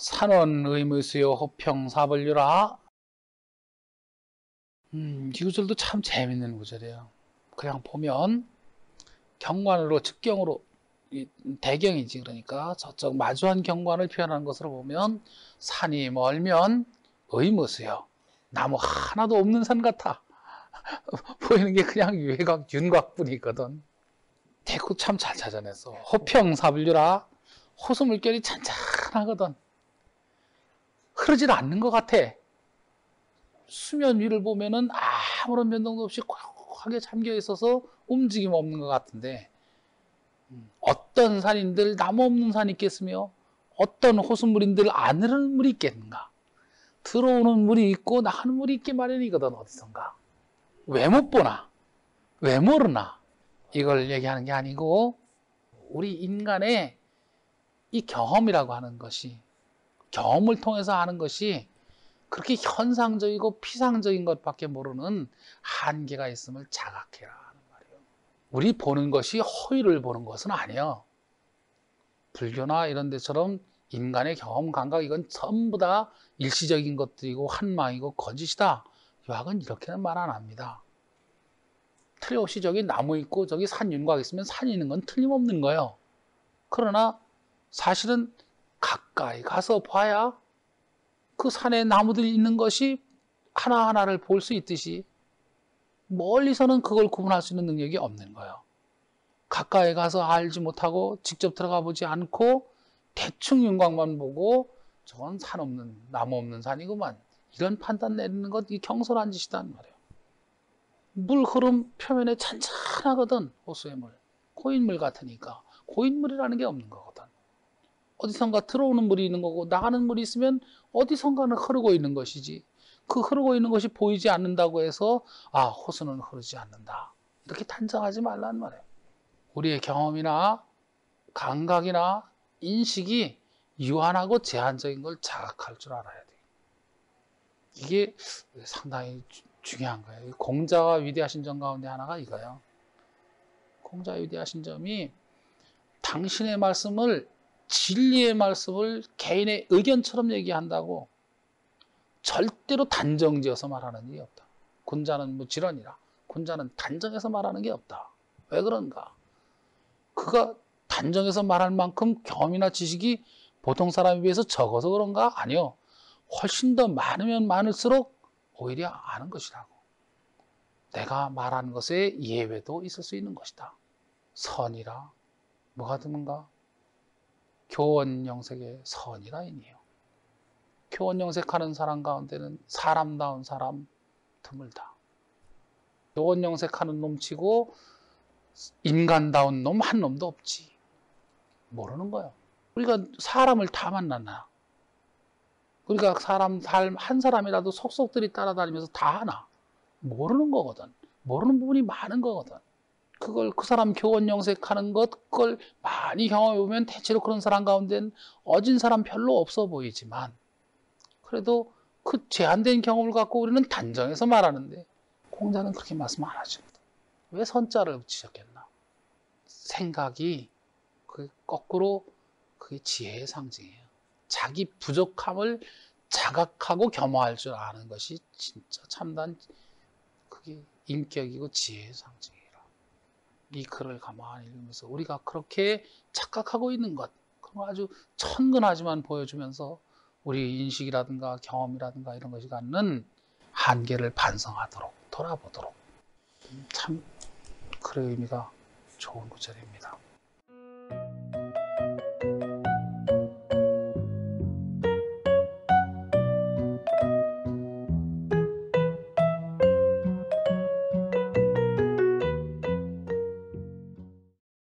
산원 의무수요 호평사벌유라. 이 구절도 참 재밌는 구절이에요. 그냥 보면 경관으로 직경으로 대경이지, 그러니까 저쪽 마주한 경관을 표현하는 것으로 보면 산이 멀면 의무수요, 나무 하나도 없는 산 같아. 보이는 게 그냥 외곽 윤곽뿐이거든. 대구 참 잘 찾아냈어. 호평사불유라. 호수 물결이 잔잔하거든. 흐르질 않는 것 같아. 수면 위를 보면은 아무런 변동도 없이 꽉하게 잠겨 있어서 움직임 없는 것 같은데, 어떤 산인들 나무 없는 산이 있겠으며 어떤 호수물인들 안 흐르는 물이 있겠는가. 들어오는 물이 있고 나가는 물이 있기 마련이거든. 어디선가. 왜 못 보나, 왜 모르나, 이걸 얘기하는 게 아니고, 우리 인간의 이 경험이라고 하는 것이, 경험을 통해서 하는 것이 그렇게 현상적이고 피상적인 것밖에 모르는 한계가 있음을 자각해라 하는 말이에요. 우리 보는 것이 허위를 보는 것은 아니에요. 불교나 이런 데처럼 인간의 경험, 감각, 이건 전부 다 일시적인 것들이고 한망이고 거짓이다. 유학은 이렇게는 말 안 합니다. 틀림없이 저기 나무 있고 저기 산 윤곽 있으면 산이 있는 건 틀림없는 거예요. 그러나 사실은 가까이 가서 봐야 그 산에 나무들이 있는 것이 하나하나를 볼 수 있듯이 멀리서는 그걸 구분할 수 있는 능력이 없는 거예요. 가까이 가서 알지 못하고 직접 들어가 보지 않고 대충 윤곽만 보고 저건 산 없는, 나무 없는 산이구만, 이런 판단 내리는 것, 이 경솔한 짓이란 말이에요. 물 흐름 표면에 잔잔하거든. 호수의 물, 고인물 같으니까. 고인물이라는 게 없는 거거든. 어디선가 들어오는 물이 있는 거고 나가는 물이 있으면 어디선가는 흐르고 있는 것이지, 그 흐르고 있는 것이 보이지 않는다고 해서 호수는 흐르지 않는다, 이렇게 단정하지 말라는 말이에요. 우리의 경험이나 감각이나 인식이 유한하고 제한적인 걸 자각할 줄 알아야 돼. 이게 상당히 중요한 거예요. 공자가 위대하신 점 가운데 하나가 이거예요. 공자가 위대하신 점이 당신의 말씀을, 진리의 말씀을 개인의 의견처럼 얘기한다고 절대로 단정지어서 말하는 일이 없다. 군자는 뭐 지런이라, 군자는 단정해서 말하는 게 없다. 왜 그런가? 그가 단정해서 말할 만큼 경험이나 지식이 보통 사람에 비해서 적어서 그런가? 아니요. 훨씬 더 많으면 많을수록 오히려 아는 것이라고. 내가 말하는 것에 예외도 있을 수 있는 것이다. 선이라 뭐가 드문가? 교원영색의 선이라인이에요. 교원영색하는 사람 가운데는 사람다운 사람 드물다. 교원영색하는 놈치고 인간다운 놈 한 놈도 없지. 모르는 거예요. 우리가 사람을 다 만났나? 우리가 사람 한 사람이라도 속속들이 따라다니면서 다 하나? 모르는 거거든. 모르는 부분이 많은 거거든. 그걸 그 사람 교원영색하는 것, 그걸 많이 경험해보면 대체로 그런 사람 가운데는 어진 사람 별로 없어 보이지만, 그래도 그 제한된 경험을 갖고 우리는 단정해서 말하는데, 공자는 그렇게 말씀 안 하죠. 왜 선자를 붙이셨겠나? 생각이 거꾸로 그게 지혜의 상징이에요. 자기 부족함을 자각하고 겸허할 줄 아는 것이 진짜 참단, 그게 인격이고 지혜의 상징이라. 이 글을 가만히 읽으면서 우리가 그렇게 착각하고 있는 것, 그건 아주 천근하지만 보여주면서 우리 인식이라든가 경험이라든가 이런 것이 갖는 한계를 반성하도록, 돌아보도록, 참 그런 의미가 좋은 구절입니다.